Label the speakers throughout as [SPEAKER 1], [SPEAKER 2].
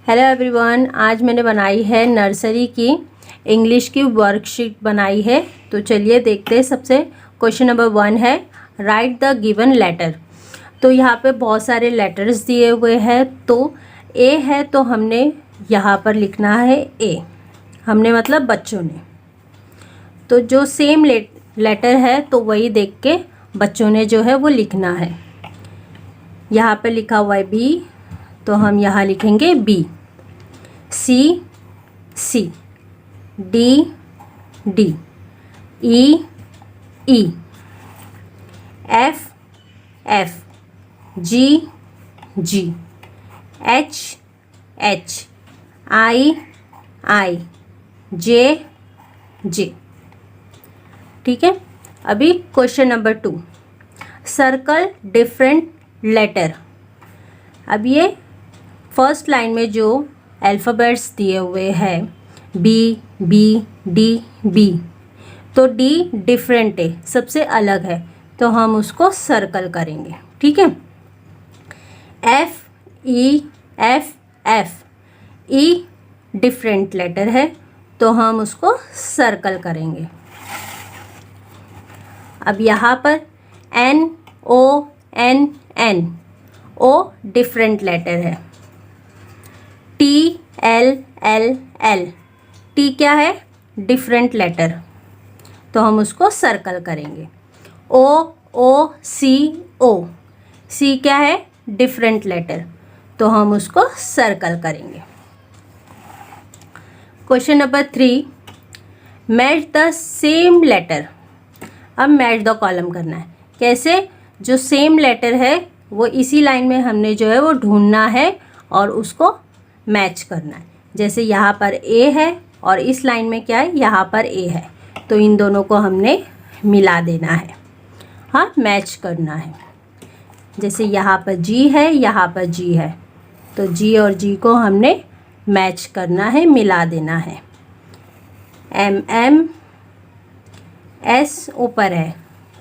[SPEAKER 1] Hello everyone, आज मैंने बनाई है नर्सरी की इंग्लिश की वर्कशीट बनाई है। तो चलिए देखते हैं। सबसे क्वेश्चन नंबर 1 है राइट द गिवन लेटर। तो यहाँ पे बहुत सारे लेटर्स दिए हुए हैं। तो ए है तो हमने यहाँ पर लिखना है ए, हमने मतलब बच्चों ने। तो जो सेम लेटर है तो वही देख के बच्चों ने जो है वो लिखना है। यहाँ पे लिखा हुआ है बी, तो हम यहाँ लिखेंगे B. C C, D D, E E, F F, G G, H H, I I, J J. ठीक है। अभी question number 2, circle different letter. अब ये फर्स्ट लाइन में जो अल्फ़ाबेट्स दिए हुए हैं बी बी डी बी, तो डी डिफरेंट है, सबसे अलग है, तो हम उसको सर्कल करेंगे। ठीक है। एफ एफ एफ, ई डिफरेंट लेटर है, तो हम उसको सर्कल करेंगे। अब यहाँ पर एन ओ एन एन, ओ डिफरेंट लेटर है। T L L L, T क्या है? डिफरेंट लेटर, तो हम उसको सर्कल करेंगे। ओ ओ सी ओ, सी क्या है? डिफरेंट लेटर, तो हम उसको सर्कल करेंगे। Question number 3, match the same letter. अब मैच द कॉलम करना है। कैसे? जो सेम लेटर है वो इसी लाइन में हमने जो है वो ढूंढना है और उसको मैच करना है। जैसे यहाँ पर ए है और इस लाइन में क्या है? यहाँ पर ए है, तो इन दोनों को हमने मिला देना है। हाँ, मैच करना है। जैसे यहाँ पर जी है, यहाँ पर जी है, तो जी और जी को हमने मैच करना है, मिला देना है। एम एम, एस ऊपर है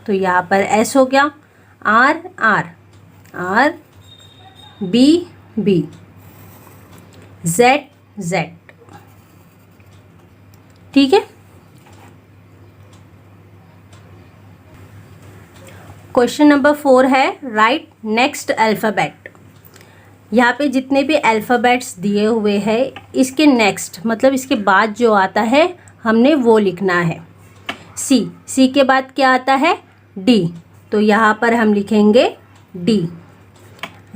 [SPEAKER 1] तो यहाँ पर एस हो गया। R R R, B B, Z Z. ठीक है। क्वेश्चन नंबर 4 है राइट नेक्स्ट अल्फ़ाबेट। यहाँ पे जितने भी अल्फ़ाबेट्स दिए हुए हैं इसके नेक्स्ट मतलब इसके बाद जो आता है हमने वो लिखना है। सी, सी के बाद क्या आता है? डी, तो यहाँ पर हम लिखेंगे डी।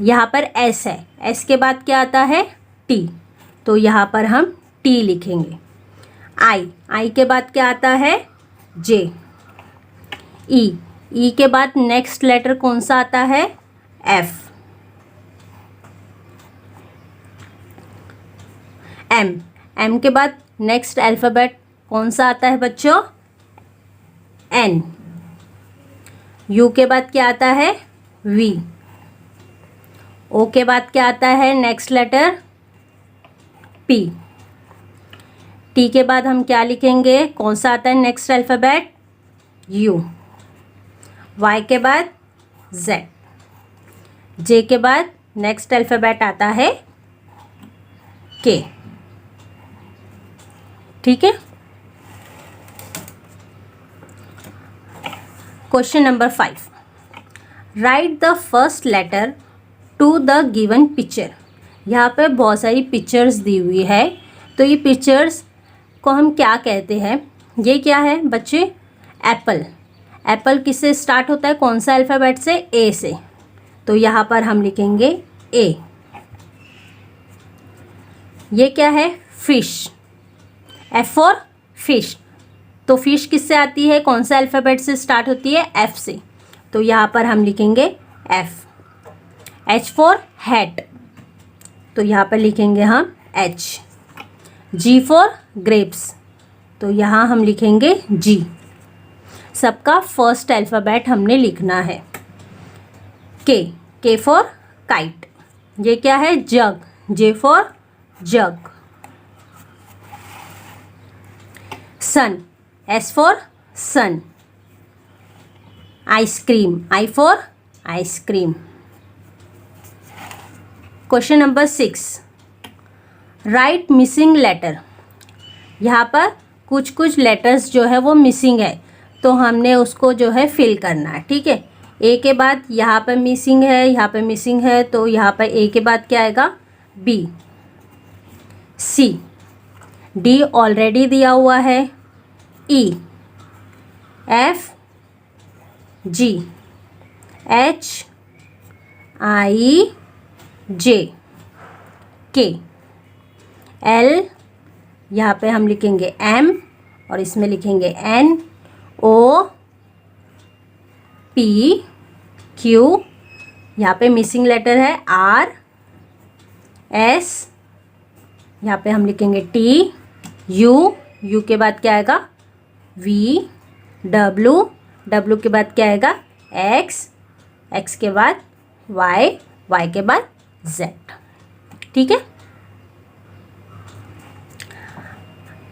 [SPEAKER 1] यहाँ पर एस है, एस के बाद क्या आता है? टी, तो यहाँ पर हम टी लिखेंगे। आई, आई के बाद क्या आता है? जे। ई, ई के बाद नेक्स्ट लेटर कौन सा आता है? एफ। एम, एम के बाद नेक्स्ट अल्फ़ाबेट कौन सा आता है बच्चों? एन। यू के बाद क्या आता है? वी। ओ के बाद क्या आता है नेक्स्ट लेटर? पी। टी के बाद हम क्या लिखेंगे? कौन सा आता है नेक्स्ट अल्फ़ाबेट? यू। वाई के बाद जेड। जे के बाद नेक्स्ट अल्फ़ाबेट आता है के। ठीक है। Question number 5, write the first letter to the given picture. यहाँ पे बहुत सारी पिक्चर्स दी हुई है, तो ये पिक्चर्स को हम क्या कहते हैं? ये क्या है बच्चे? एप्पल। एप्पल किससे स्टार्ट होता है? कौन सा अल्फ़ाबेट से? ए से, तो यहाँ पर हम लिखेंगे ए। ये क्या है? फिश। एफ फॉर फिश, तो फिश किससे आती है? कौन सा अल्फ़ाबेट से स्टार्ट होती है? एफ से, तो यहाँ पर हम लिखेंगे एफ। एच फॉर हैट, तो यहाँ पर लिखेंगे हम एच। जी फॉर ग्रेप्स, तो यहाँ हम लिखेंगे जी। सबका फर्स्ट अल्फ़ाबेट हमने लिखना है। के, के फॉर काइट। ये क्या है? Jug. J for jug. Sun, S for sun. Ice cream, I for ice cream. Question number 6, right missing letter, यहाँ पर कुछ कुछ लेटर्स जो है वो मिसिंग है, तो हमने उसको जो है फिल करना है। ठीक है, ए के बाद यहाँ पर मिसिंग है, यहाँ पर मिसिंग है, तो यहाँ पर ए के बाद क्या आएगा, बी। सी, डी ऑलरेडी दिया हुआ है, ई, एफ, जी, एच, आई, जे, के, एल, यहाँ पे हम लिखेंगे एम और इसमें लिखेंगे एन, ओ, पी, क्यू, यहाँ पे मिसिंग लेटर है आर, एस, यहाँ पे हम लिखेंगे टी, यू, यू के बाद क्या आएगा, वी, डब्लू, डब्लू के बाद क्या आएगा, एक्स, एक्स के बाद वाई, वाई के बाद जेड। ठीक है,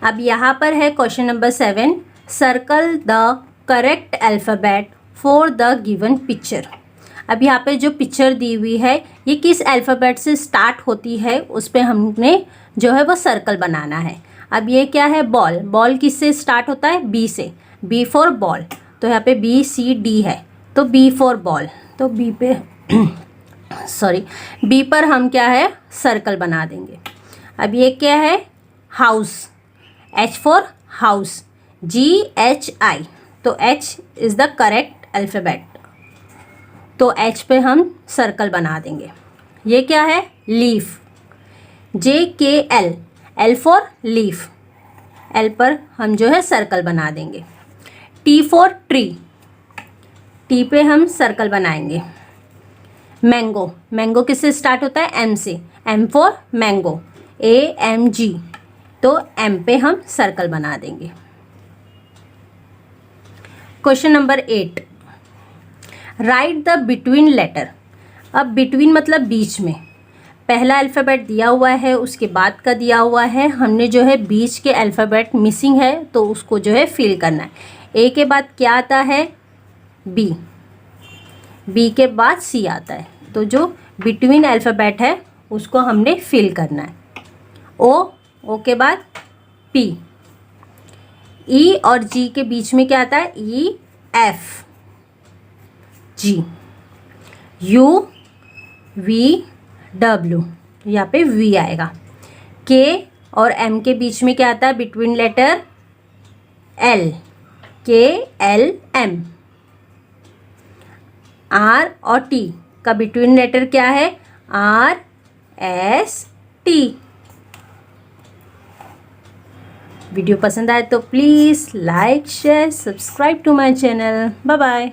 [SPEAKER 1] अब यहाँ पर है question number 7, circle the correct alphabet for the given picture. अब यहाँ पे जो पिक्चर दी हुई है ये किस अल्फ़ाबेट से स्टार्ट होती है, उस पर हमने जो है वो सर्कल बनाना है। अब ये क्या है, बॉल, बॉल किस से स्टार्ट होता है, बी से, बी फॉर बॉल, तो यहाँ पे बी सी डी है, तो बी फॉर बॉल, तो बी पे बी पर हम क्या है, सर्कल बना देंगे। अब ये क्या है, house, H for house, G H I, तो H is the correct alphabet, तो एच पे हम सर्कल बना देंगे। ये क्या है, लीफ, जे के L, L for leaf, L पर हम जो है सर्कल बना देंगे। टी फॉर ट्री, टी पे हम सर्कल बनाएंगे। मैंगो, मैंगो किससे स्टार्ट होता है, एम से, M for mango, A M G, तो एम पे हम सर्कल बना देंगे। Question number 8, write the between letter. अब बिटवीन मतलब बीच में, पहला अल्फ़ाबेट दिया हुआ है, उसके बाद का दिया हुआ है, हमने जो है बीच के अल्फ़ाबेट मिसिंग है तो उसको जो है फिल करना है। ए के बाद क्या आता है, बी, बी के बाद सी आता है, तो जो बिटवीन अल्फ़ाबेट है उसको हमने फिल करना है। ओ, ओ के बाद पी, ई और जी के बीच में क्या आता है, E, F, G, U, V, W, यहाँ पे वी आएगा। के और एम के बीच में क्या आता है, between letter L, K L M. R और टी का बिटवीन लेटर क्या है, आर एस टी। वीडियो पसंद आए तो please like share subscribe to my channel. Bye bye.